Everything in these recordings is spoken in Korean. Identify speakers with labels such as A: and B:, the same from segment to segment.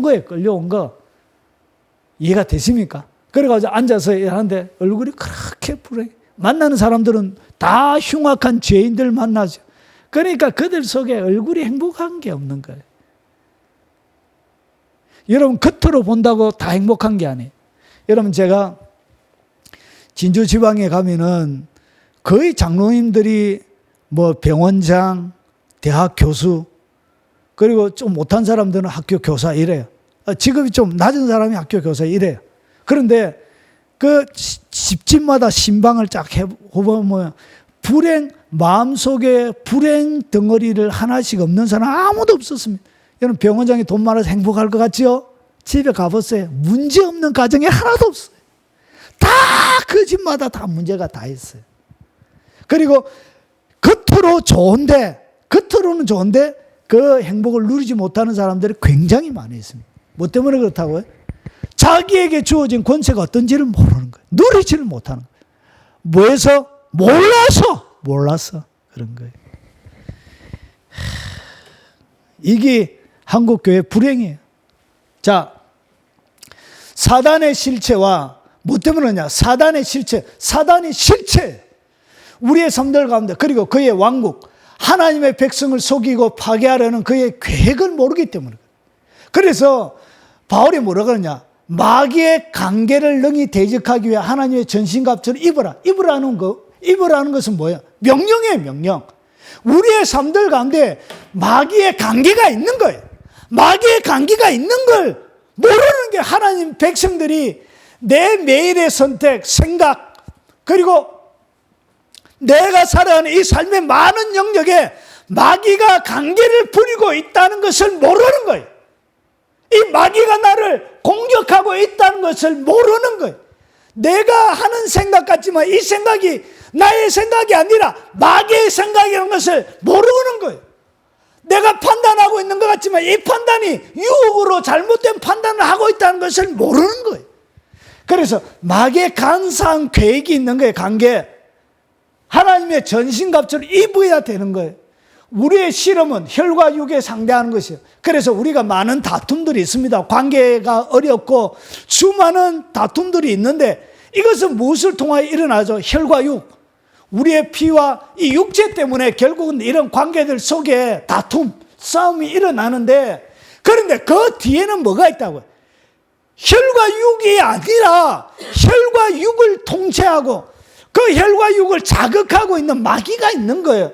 A: 거예요. 끌려온 거. 이해가 되십니까? 그래가지고 앉아서 하는데 얼굴이 그렇게 불행해. 만나는 사람들은 다 흉악한 죄인들 만나죠. 그러니까 그들 속에 얼굴이 행복한 게 없는 거예요. 여러분, 겉으로 본다고 다 행복한 게 아니에요. 여러분, 제가 진주 지방에 가면은 거의 장로님들이 뭐 병원장, 대학 교수, 그리고 좀 못한 사람들은 학교 교사 이래요. 직업이 좀 낮은 사람이 학교 교사 이래요. 그런데 그 집집마다 신방을 쫙 해보면 마음속에 불행 덩어리를 하나씩 없는 사람 아무도 없었습니다. 여러분, 병원장이 돈 많아서 행복할 것 같죠? 집에 가보세요. 문제 없는 가정이 하나도 없어요. 다 그 집마다 다 문제가 다 있어요. 그리고 겉으로는 좋은데 그 행복을 누리지 못하는 사람들이 굉장히 많이 있습니다. 뭐 때문에 그렇다고요? 자기에게 주어진 권세가 어떤지를 모르는 거예요. 누리지를 못하는 거예요. 뭐해서? 몰라서 그런 거예요. 이게 한국교회 불행이에요. 자, 사단의 실체와 뭐 때문에냐? 사단이 실체. 우리의 삶들 가운데, 그리고 그의 왕국, 하나님의 백성을 속이고 파괴하려는 그의 계획을 모르기 때문에. 그래서 바울이 뭐라 그러냐? 마귀의 관계를 능히 대적하기 위해 하나님의 전신갑주를 입으라. 입으라는 것은 뭐예요? 명령이에요, 명령. 우리의 삶들 가운데 마귀의 관계가 있는 거예요. 마귀의 관계가 있는 걸 모르는 게 하나님 백성들이 내 매일의 선택, 생각, 그리고 내가 살아가는 이 삶의 많은 영역에 마귀가 관계를 부리고 있다는 것을 모르는 거예요. 이 마귀가 나를 공격하고 있다는 것을 모르는 거예요. 내가 하는 생각 같지만 이 생각이 나의 생각이 아니라 마귀의 생각이라는 것을 모르는 거예요. 내가 판단하고 있는 것 같지만 이 판단이 유혹으로 잘못된 판단을 하고 있다는 것을 모르는 거예요. 그래서 마귀의 간사한 계획이 있는 거예요. 관계. 하나님의 전신갑주를 입어야 되는 거예요. 우리의 실험은 혈과 육에 상대하는 것이에요. 그래서 우리가 많은 다툼들이 있습니다. 관계가 어렵고 수많은 다툼들이 있는데 이것은 무엇을 통하여 일어나죠? 혈과 육. 우리의 피와 이 육체 때문에 결국은 이런 관계들 속에 다툼, 싸움이 일어나는데, 그런데 그 뒤에는 뭐가 있다고요? 혈과 육이 아니라 혈과 육을 통제하고 그 혈과 육을 자극하고 있는 마귀가 있는 거예요.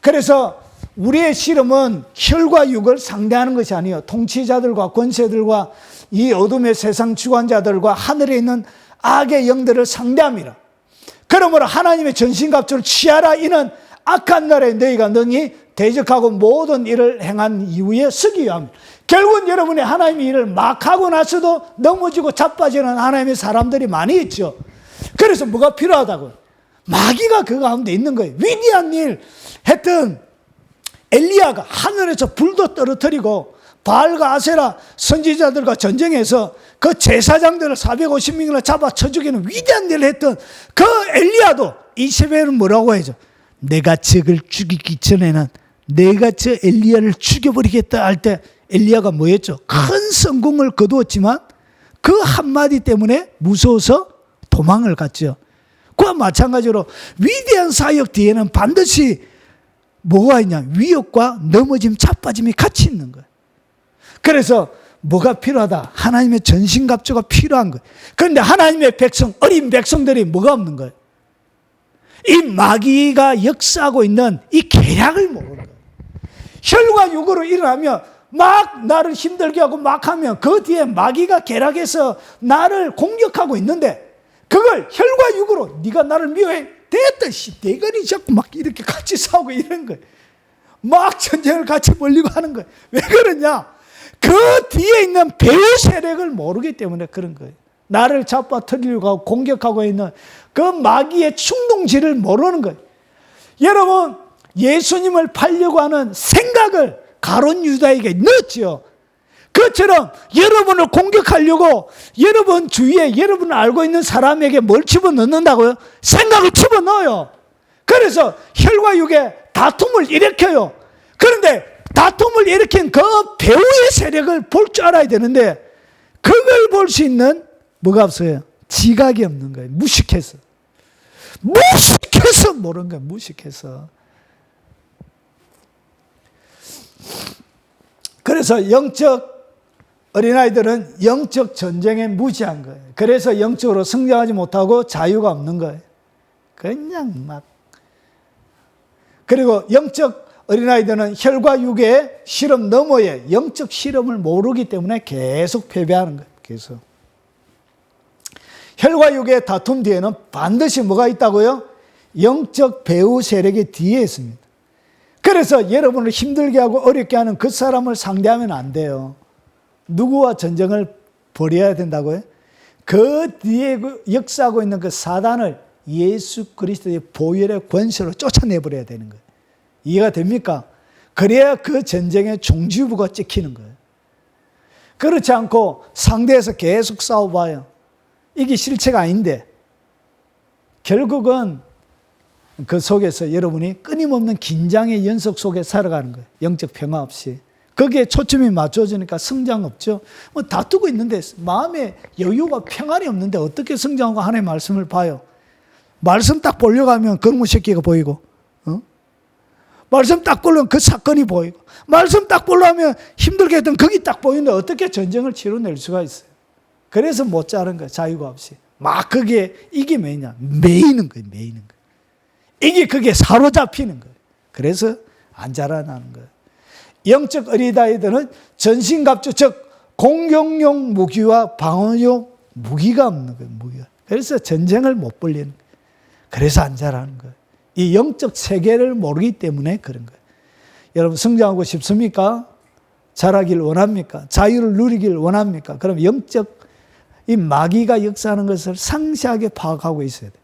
A: 그래서 우리의 실험은 혈과 육을 상대하는 것이 아니에요. 통치자들과 권세들과 이 어둠의 세상 주관자들과 하늘에 있는 악의 영들을 상대합니다. 그러므로 하나님의 전신갑주를 취하라. 이는 악한 날에 너희가 능히 대적하고 모든 일을 행한 이후에 서기 위함이다. 결국은 여러분이 하나님의 일을 막 하고 나서도 넘어지고 자빠지는 하나님의 사람들이 많이 있죠. 그래서 뭐가 필요하다고요? 마귀가 그 가운데 있는 거예요. 위대한 일 했던 엘리야가 하늘에서 불도 떨어뜨리고 바알과 아세라 선지자들과 전쟁해서 그 제사장들을 450명이나 잡아 쳐 죽이는 위대한 일을 했던 그 엘리야도 이세벨은 뭐라고 해죠? 내가 적을 죽이기 전에는 내가 저 엘리야를 죽여버리겠다 할 때 엘리야가 뭐 했죠? 큰 성공을 거두었지만 그 한마디 때문에 무서워서 도망을 갔죠. 그와 마찬가지로 위대한 사역 뒤에는 반드시 뭐가 있냐? 위협과 넘어짐, 자빠짐이 같이 있는 거예요. 그래서 뭐가 필요하다? 하나님의 전신갑주가 필요한 거예요. 그런데 하나님의 백성, 어린 백성들이 뭐가 없는 거예요? 이 마귀가 역사하고 있는 이 계략을 모르는 거예요. 혈과 육으로 일어나면 막 나를 힘들게 하고 막 하면 그 뒤에 마귀가 계략해서 나를 공격하고 있는데 그걸 혈과 육으로 네가 나를 미워해? 됐다. 대가리 자꾸 막 이렇게 같이 싸우고 이런 거예요. 막 전쟁을 같이 벌리고 하는 거예요. 왜 그러냐? 그 뒤에 있는 배후 세력을 모르기 때문에 그런 거예요. 나를 잡아뜨리려고 하고 공격하고 있는 그 마귀의 충동질을 모르는 거예요. 여러분, 예수님을 팔려고 하는 생각을 가룟 유다에게 넣었죠. 그처럼 여러분을 공격하려고 여러분 주위에 여러분을 알고 있는 사람에게 뭘 집어넣는다고요? 생각을 집어넣어요. 그래서 혈과 육의 다툼을 일으켜요. 그런데 다툼을 일으킨 그 배후의 세력을 볼 줄 알아야 되는데 그걸 볼 수 있는 뭐가 없어요? 지각이 없는 거예요. 무식해서. 무식해서 모르는 거예요. 무식해서. 그래서 영적 어린아이들은 영적 전쟁에 무지한 거예요. 그래서 영적으로 성장하지 못하고 자유가 없는 거예요. 그냥 막. 그리고 영적 어린아이들은 혈과 육의 실험 너머에 영적 실험을 모르기 때문에 계속 패배하는 거예요. 계속. 혈과 육의 다툼 뒤에는 반드시 뭐가 있다고요? 영적 배후 세력이 뒤에 있습니다. 그래서 여러분을 힘들게 하고 어렵게 하는 그 사람을 상대하면 안 돼요. 누구와 전쟁을 벌여야 된다고요? 그 뒤에 역사하고 있는 그 사단을 예수 그리스도의 보혈의 권세로 쫓아내버려야 되는 거예요. 이해가 됩니까? 그래야 그 전쟁의 종지부가 찍히는 거예요. 그렇지 않고 상대에서 계속 싸워봐요. 이게 실체가 아닌데 결국은 그 속에서 여러분이 끊임없는 긴장의 연속 속에 살아가는 거예요. 영적 평화 없이. 거기에 초점이 맞춰지니까 성장 없죠. 뭐 다투고 있는데 마음에 여유가 평안이 없는데 어떻게 성장하고 하나님의 말씀을 봐요. 말씀 딱 보려고 하면 그놈의 새끼가 보이고, 말씀 딱 보려면 그 사건이 보이고, 말씀 딱 보려고 하면 힘들게 했던 거기 딱 보이는데 어떻게 전쟁을 치러낼 수가 있어요. 그래서 못 자른 거예요. 자유가 없이. 막 그게 이게 뭐냐? 매이는 거예요. 매이는 거예요. 이게 그게 사로잡히는 거예요. 그래서 안 자라나는 거예요. 영적 어린아이들은 전신갑주, 즉 공격용 무기와 방어용 무기가 없는 거예요. 무기가. 그래서 전쟁을 못 벌리는 거예요. 그래서 안 자라는 거예요. 이 영적 세계를 모르기 때문에 그런 거예요. 여러분 성장하고 싶습니까? 자라길 원합니까? 자유를 누리길 원합니까? 그럼 영적 이 마귀가 역사하는 것을 상세하게 파악하고 있어야 돼요.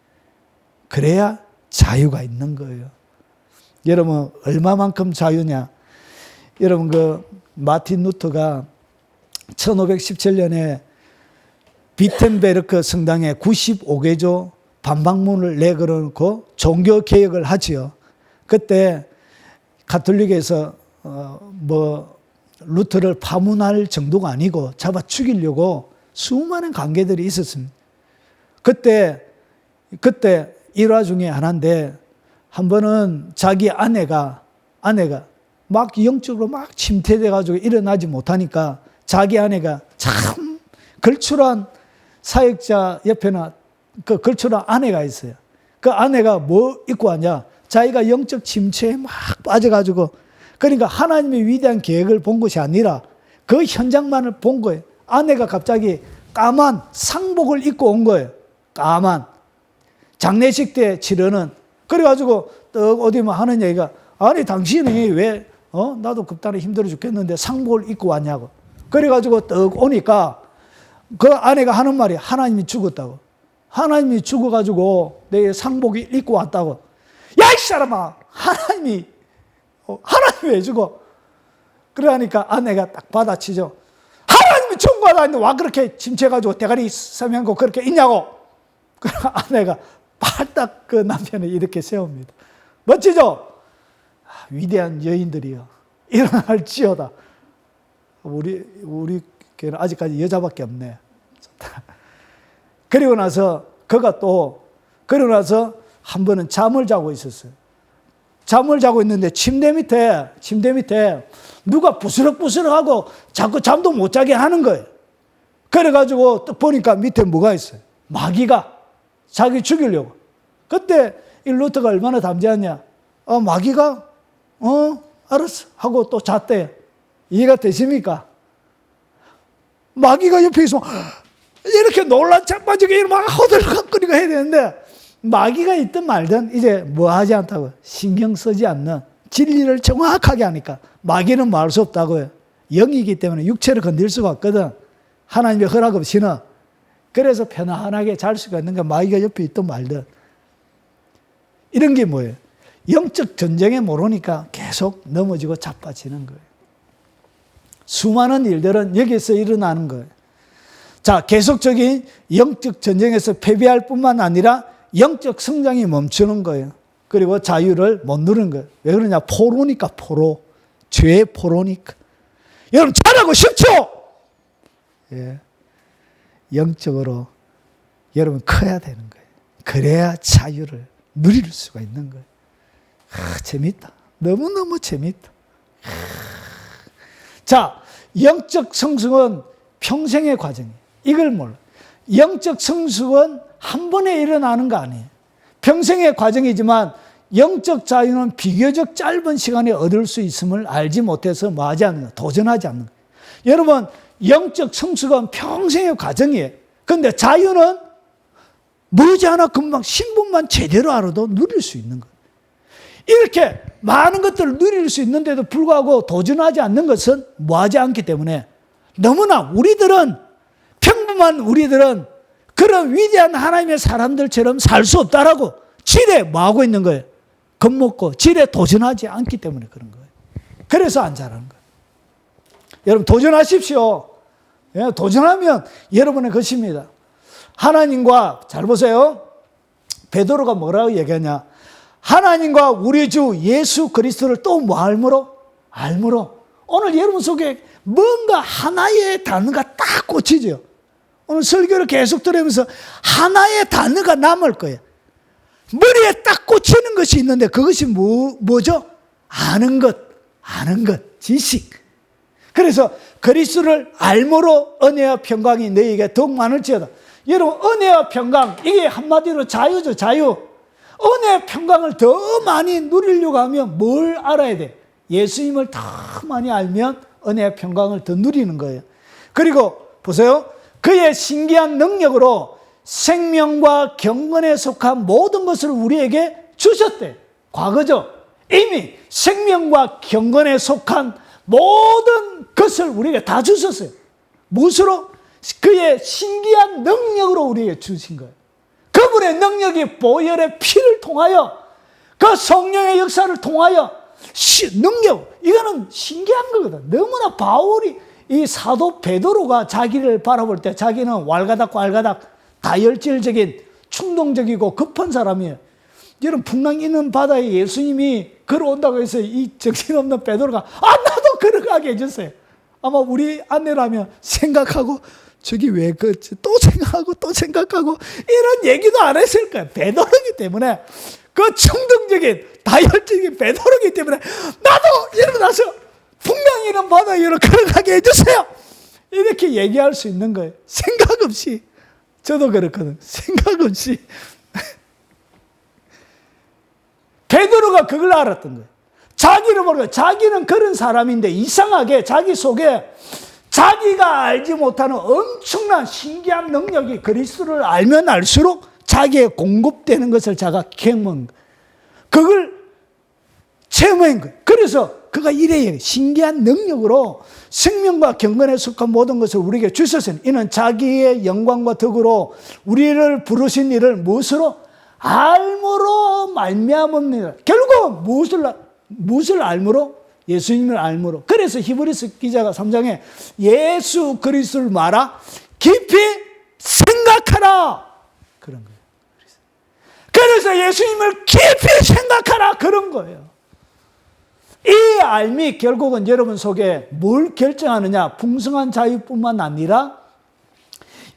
A: 그래야 자유가 있는 거예요. 여러분 얼마만큼 자유냐? 여러분 그 마틴 루터가 1517년에 비텐베르크 성당에 95개조 반박문을 내걸어놓고 종교개혁을 하지요. 그때 가톨릭에서 루터를 파문할 정도가 아니고 잡아 죽이려고 수많은 관계들이 있었습니다. 그때 일화 중에 하나인데 한 번은 자기 아내가 막 영적으로 막 침체돼가지고 일어나지 못하니까 자기 아내가 참 걸출한 사역자 옆에나 그 걸출한 아내가 있어요. 그 아내가 뭐 입고 왔냐? 자기가 영적 침체에 막 빠져가지고 그러니까 하나님의 위대한 계획을 본 것이 아니라 그 현장만을 본 거예요. 아내가 갑자기 까만 상복을 입고 온 거예요. 까만. 장례식 때 치르는. 그래가지고 떡 어디만 하는 얘기가 아니 당신이 왜 나도 극단에 힘들어 죽겠는데 상복을 입고 왔냐고. 그래가지고 떡 오니까 그 아내가 하는 말이 하나님이 죽었다고. 하나님이 죽어가지고 내 상복이 입고 왔다고. 야, 이 사람아! 하나님이 왜 죽어? 그러니까 아내가 딱 받아치죠. 하나님이 천국하다 와 그렇게 침체해가지고 대가리 서면고 그렇게 있냐고. 그래 아내가 발딱 그 남편을 이렇게 세웁니다. 멋지죠? 위대한 여인들이요. 일어날지어다. 우리 교회는 아직까지 여자밖에 없네. 좋다. 그리고 나서 그러고 나서 한 번은 잠을 자고 있었어요. 잠을 자고 있는데 침대 밑에 누가 부스럭부스럭하고 자꾸 잠도 못 자게 하는 거예요. 그래가지고 또 보니까 밑에 뭐가 있어요. 마귀가 자기 죽이려고. 그때 이 루터가 얼마나 담대하냐. 마귀가 알았어 하고 또 잤대. 이해가 되십니까? 마귀가 옆에 있으면 이렇게 놀란 자빠지게 막 허들거리고 해야 되는데 마귀가 있든 말든 이제 뭐 하지 않다고. 신경 쓰지 않는 진리를 정확하게 하니까 마귀는 말 수 없다고요. 영이기 때문에 육체를 건들 수가 없거든. 하나님의 허락 없이는. 그래서 편안하게 잘 수가 있는 게 마귀가 옆에 있든 말든. 이런 게 뭐예요? 영적 전쟁에 모르니까 계속 넘어지고 자빠지는 거예요. 수많은 일들은 여기서 일어나는 거예요. 자, 계속적인 영적 전쟁에서 패배할 뿐만 아니라 영적 성장이 멈추는 거예요. 그리고 자유를 못 누리는 거예요. 왜 그러냐? 포로니까 포로. 죄의 포로니까. 여러분 잘하고 싶죠? 예. 영적으로 여러분 커야 되는 거예요. 그래야 자유를 누릴 수가 있는 거예요. 재밌다. 너무너무 재밌다. 자, 영적 성숙은 평생의 과정이에요. 이걸 몰라. 영적 성숙은 한 번에 일어나는 거 아니에요. 평생의 과정이지만 영적 자유는 비교적 짧은 시간에 얻을 수 있음을 알지 못해서 뭐 하지 않는 거예요. 도전하지 않는 거예요. 여러분, 영적 성숙은 평생의 과정이에요. 그런데 자유는 머지않아 금방 신분만 제대로 알아도 누릴 수 있는 거예요. 이렇게 많은 것들을 누릴 수 있는데도 불구하고 도전하지 않는 것은 뭐하지 않기 때문에 너무나 평범한 우리들은 그런 위대한 하나님의 사람들처럼 살 수 없다라고 지레 뭐하고 있는 거예요? 겁먹고 지레 도전하지 않기 때문에 그런 거예요. 그래서 안 자라는 거예요. 여러분 도전하십시오. 예, 도전하면 여러분의 것입니다. 하나님과, 잘 보세요. 베드로가 뭐라고 얘기하냐. 하나님과 우리 주 예수 그리스도를 또 뭐 알므로? 오늘 여러분 속에 뭔가 하나의 단어가 딱 꽂히죠. 오늘 설교를 계속 들으면서 하나의 단어가 남을 거예요. 머리에 딱 꽂히는 것이 있는데 그것이 뭐죠? 아는 것, 지식. 그래서 그리스도를 알므로 은혜와 평강이 너희에게 더욱 많을지어다. 여러분 은혜와 평강, 이게 한마디로 자유죠. 자유. 은혜와 평강을 더 많이 누리려고 하면 뭘 알아야 돼? 예수님을 더 많이 알면 은혜와 평강을 더 누리는 거예요. 그리고 보세요. 그의 신기한 능력으로 생명과 경건에 속한 모든 것을 우리에게 주셨대. 과거죠. 이미 생명과 경건에 속한 모든 것을 우리에게 다 주셨어요. 무엇으로? 그의 신기한 능력으로 우리에게 주신 거예요. 그분의 능력이 보혈의 피를 통하여 그 성령의 역사를 통하여 능력, 이거는 신기한 거거든. 너무나 바울이, 이 사도 베드로가 자기를 바라볼 때 자기는 왈가닥 다혈질적인 충동적이고 급한 사람이에요. 여러분 풍랑 있는 바다에 예수님이 걸어온다고 해서 이 정신없는 베드로가 나도 걸어가게 해주세요. 아마 우리 아내라면 생각하고 저기 왜 또 생각하고 이런 얘기도 안 했을 거예요. 베드로이기 때문에, 그 충동적인 다혈질적인 베드로이기 때문에 나도 일어나서 풍랑이 있는 바다 위로 걸어가게 해주세요. 이렇게 얘기할 수 있는 거예요. 생각 없이. 저도 그렇거든. 생각 없이. 베드로가 그걸 알았던 거예요. 자기를 모르고, 자기는 그런 사람인데 이상하게 자기 속에 자기가 알지 못하는 엄청난 신기한 능력이 그리스도를 알면 알수록 자기에 공급되는 것을 자기가 경험한 거예요. 그걸 체험한 거예요. 그래서 그가 이래요. 신기한 능력으로 생명과 경건에 속한 모든 것을 우리에게 주셨으니 이는 자기의 영광과 덕으로 우리를 부르신 이를 무엇으로? 알므로 말미암습니다. 결국 무엇을 알므로? 예수님을 알므로. 그래서 히브리서 기자가 3장에 예수 그리스도를 말아 깊이 생각하라 그런 거예요. 그래서 예수님을 깊이 생각하라 그런 거예요. 이 알미 결국은 여러분 속에 뭘 결정하느냐? 풍성한 자유뿐만 아니라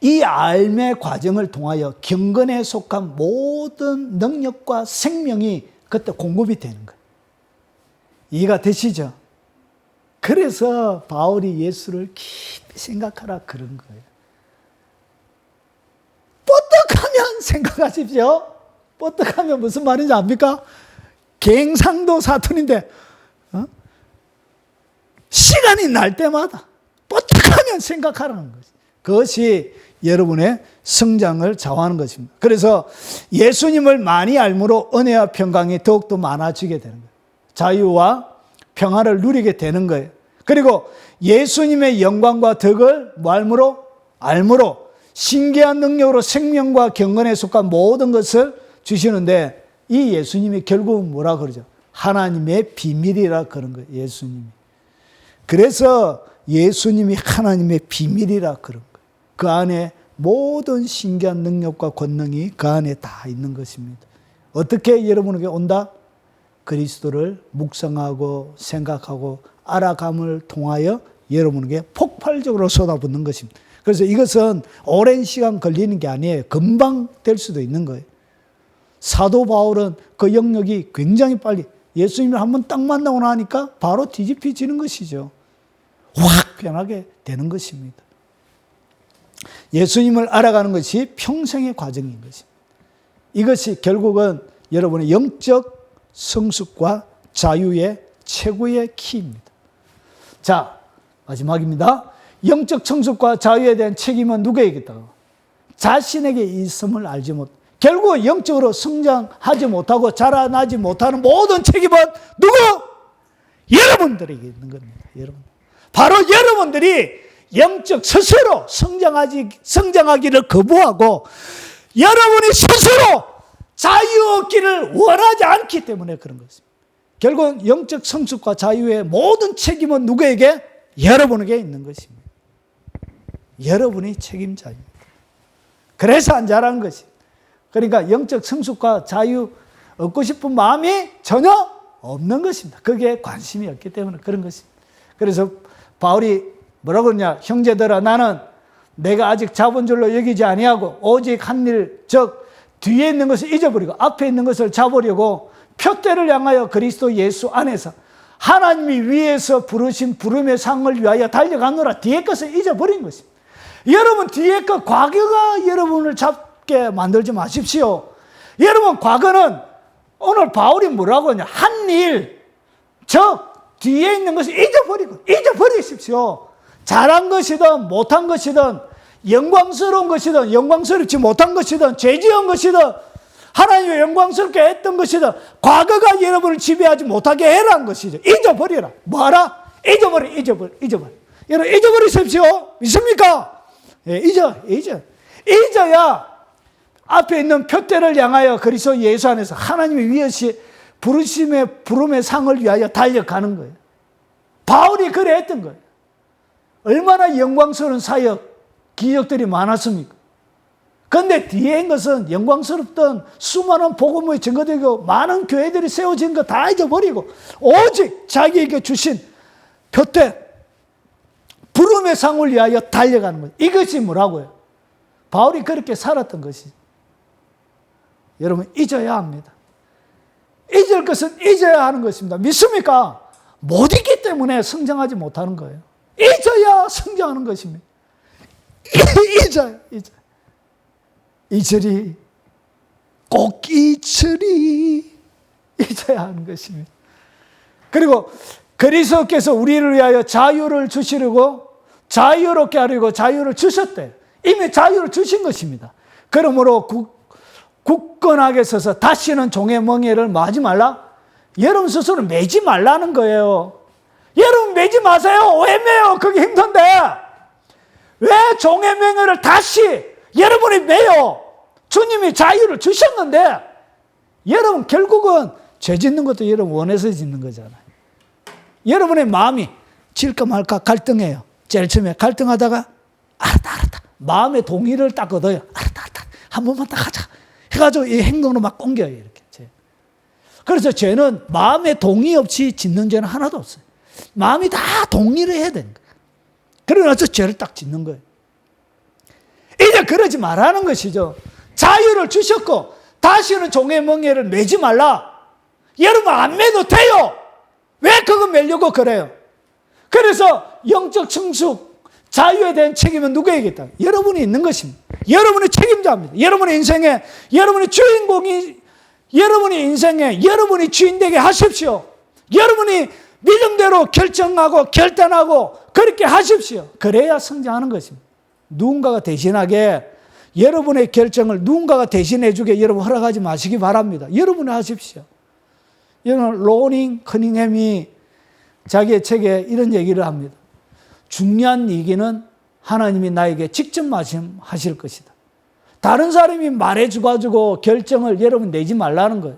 A: 이 알매 과정을 통하여 경건에 속한 모든 능력과 생명이 그때 공급이 되는 거예요. 이해가 되시죠? 그래서 바울이 예수를 깊이 생각하라 그런 거예요. 뻗떡하면 생각하십시오. 뻗떡하면 무슨 말인지 압니까? 갱상도 사투리인데 시간이 날 때마다 뻗떡하면 생각하라는 거지. 그것이 여러분의 성장을 좌우하는 것입니다. 그래서 예수님을 많이 알므로 은혜와 평강이 더욱더 많아지게 되는 거예요. 자유와 평화를 누리게 되는 거예요. 그리고 예수님의 영광과 덕을 알므로 신기한 능력으로 생명과 경건에 속한 모든 것을 주시는데 이 예수님이 결국은 뭐라 그러죠? 하나님의 비밀이라 그런 거예요. 예수님이. 그래서 예수님이 하나님의 비밀이라 그런 거예요. 그 안에 모든 신기한 능력과 권능이 그 안에 다 있는 것입니다. 어떻게 여러분에게 온다? 그리스도를 묵상하고 생각하고 알아감을 통하여 여러분에게 폭발적으로 쏟아붓는 것입니다. 그래서 이것은 오랜 시간 걸리는 게 아니에요. 금방 될 수도 있는 거예요. 사도 바울은 그 영역이 굉장히 빨리, 예수님을 한번 딱 만나고 나니까 바로 뒤집혀지는 것이죠. 확 변하게 되는 것입니다. 예수님을 알아가는 것이 평생의 과정인 것입니다. 이것이 결국은 여러분의 영적 성숙과 자유의 최고의 키입니다. 자, 마지막입니다. 영적 성숙과 자유에 대한 책임은 누구에게 있다고? 자신에게 있음을 알지 못, 결국 영적으로 성장하지 못하고 자라나지 못하는 모든 책임은 누구? 여러분들에게 있는 겁니다. 여러분. 바로 여러분들이 영적 스스로 성장하기를 거부하고 여러분이 스스로 자유 얻기를 원하지 않기 때문에 그런 것입니다. 결국 영적 성숙과 자유의 모든 책임은 누구에게? 여러분에게 있는 것입니다. 여러분이 책임자입니다. 그래서 안 자란 것입니다. 그러니까 영적 성숙과 자유 얻고 싶은 마음이 전혀 없는 것입니다. 거기에 관심이 없기 때문에 그런 것입니다. 그래서 바울이 뭐라고 그러냐? 형제들아, 나는 내가 아직 잡은 줄로 여기지 아니하고 오직 한 일, 즉 뒤에 있는 것을 잊어버리고 앞에 있는 것을 잡으려고 표대를 향하여 그리스도 예수 안에서 하나님이 위에서 부르신 부름의 상을 위하여 달려가노라. 뒤에 것을 잊어버린 것입니다. 여러분, 뒤에 것, 과거가 여러분을 잡게 만들지 마십시오. 여러분, 과거는 오늘 바울이 뭐라고 하냐? 한 일, 즉 뒤에 있는 것을 잊어버리십시오. 잘한 것이든 못한 것이든 영광스러운 것이든 영광스럽지 못한 것이든 죄 지은 것이든 하나님의 영광스럽게 했던 것이든 과거가 여러분을 지배하지 못하게 해라는 것이죠. 잊어버려라. 뭐하라? 잊어버려. 여러분, 잊어버리십시오. 믿습니까? 예, 잊어야 앞에 있는 표대를 향하여 그리스도 예수 안에서 하나님의 위엇이 부르심의 부름의 상을 위하여 달려가는 거예요. 바울이 그래 했던 거예요. 얼마나 영광스러운 사역, 기적들이 많았습니까? 그런데 뒤에 있는 것은 영광스럽던 수많은 복음의 증거되고 많은 교회들이 세워진 거 다 잊어버리고 오직 자기에게 주신 표대, 부름의 상을 위하여 달려가는 거예요. 이것이 뭐라고요? 바울이 그렇게 살았던 것이. 여러분, 잊어야 합니다. 잊을 것은 잊어야 하는 것입니다. 믿습니까? 못 잊기 때문에 성장하지 못하는 거예요. 잊어야 성장하는 것입니다. 잊어요. 잊으리, 꼭 잊으리. 잊어야 하는 것입니다. 그리고 그리스도께서 우리를 위하여 자유를 주시려고 자유롭게 하려고 자유를 주셨대요. 이미 자유를 주신 것입니다. 그러므로 굳건하게 서서 다시는 종의 멍에를 마지 말라. 여러분 스스로 매지 말라는 거예요. 여러분 매지 마세요. 왜 매요? 그게 힘든데. 왜 종의 멍에를 다시 여러분이 매요? 주님이 자유를 주셨는데 여러분 결국은 죄 짓는 것도 여러분 원해서 짓는 거잖아요. 여러분의 마음이 질까 말까 갈등해요. 제일 처음에 갈등하다가 알았다. 마음의 동의를 딱 얻어요. 알았다. 한 번만 딱 하자. 해가지고 이 행동으로 막 옮겨요. 이렇게. 그래서 죄는 마음의 동의 없이 짓는 죄는 하나도 없어요. 마음이 다 동의를 해야 되는 거예요. 그러나서 죄를 딱 짓는 거예요. 이제 그러지 말라는 것이죠. 자유를 주셨고 다시는 종의 멍에를 매지 말라. 여러분 안 매도 돼요. 왜 그거 매려고 그래요? 그래서 영적 성숙, 자유에 대한 책임은 누구에게 있다? 여러분이 있는 것입니다. 여러분이 책임자입니다. 여러분의 인생에, 여러분의 주인공이, 여러분의 인생에 여러분이 주인 되게 하십시오. 여러분이 믿음대로 결정하고 결단하고 그렇게 하십시오. 그래야 성장하는 것입니다. 누군가가 대신하게, 여러분의 결정을 누군가가 대신해 주게 여러분 허락하지 마시기 바랍니다. 여러분이 하십시오. 여러분, 로닝 커닝햄이 자기의 책에 이런 얘기를 합니다. 중요한 얘기는 하나님이 나에게 직접 말씀하실 것이다. 다른 사람이 말해주가지고 결정을 여러분 내지 말라는 거예요.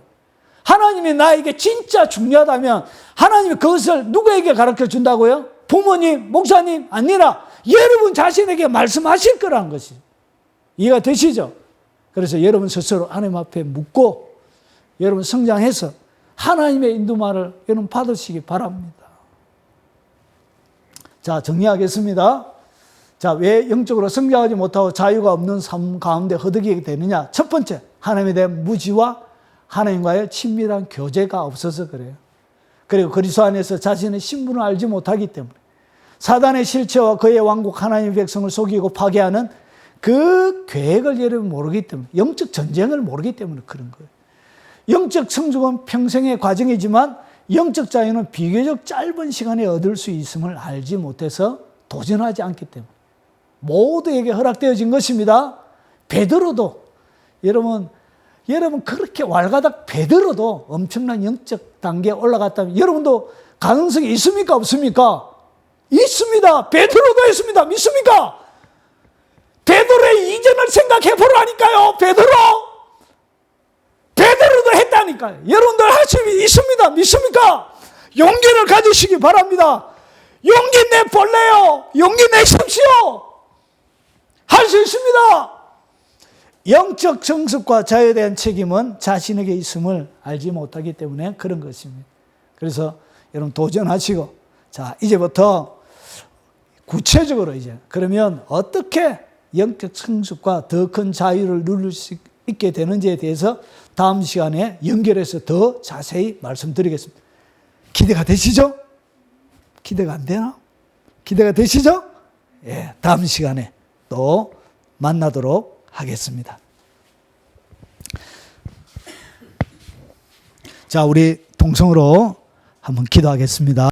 A: 하나님이 나에게 진짜 중요하다면 하나님이 그것을 누구에게 가르쳐 준다고요? 부모님, 목사님 아니라 여러분 자신에게 말씀하실 거라는 것이죠. 이해가 되시죠? 그래서 여러분 스스로 하나님 앞에 묻고 여러분 성장해서 하나님의 인도말을 여러분 받으시기 바랍니다. 자, 정리하겠습니다. 자, 왜 영적으로 성장하지 못하고 자유가 없는 삶 가운데 허덕이게 되느냐? 첫 번째, 하나님에 대한 무지와 하나님과의 친밀한 교제가 없어서 그래요. 그리고 그리스도 안에서 자신의 신분을 알지 못하기 때문에 사단의 실체와 그의 왕국 하나님의 백성을 속이고 파괴하는 그 계획을 여러분 모르기 때문에, 영적 전쟁을 모르기 때문에 그런 거예요. 영적 성숙은 평생의 과정이지만 영적 자유는 비교적 짧은 시간에 얻을 수 있음을 알지 못해서 도전하지 않기 때문에 모두에게 허락되어진 것입니다. 베드로도 여러분 그렇게 왈가닥 베드로도 엄청난 영적 단계에 올라갔다면 여러분도 가능성이 있습니까? 없습니까? 있습니다. 베드로도 있습니다. 믿습니까? 베드로의 이전을 생각해 보라니까요. 베드로도 했다니까요. 여러분들 할 수 있습니다. 믿습니까? 용기를 가지시기 바랍니다. 용기 내볼래요. 용기 내십시오. 할 수 있습니다. 영적 성숙과 자유에 대한 책임은 자신에게 있음을 알지 못하기 때문에 그런 것입니다. 그래서 여러분 도전하시고, 자, 이제부터 구체적으로 이제 그러면 어떻게 영적 성숙과 더 큰 자유를 누릴 수 있게 되는지에 대해서 다음 시간에 연결해서 더 자세히 말씀드리겠습니다. 기대가 되시죠? 기대가 안 되나? 기대가 되시죠? 예, 다음 시간에 또 만나도록 하겠습니다. 자, 우리 동성으로 한번 기도하겠습니다.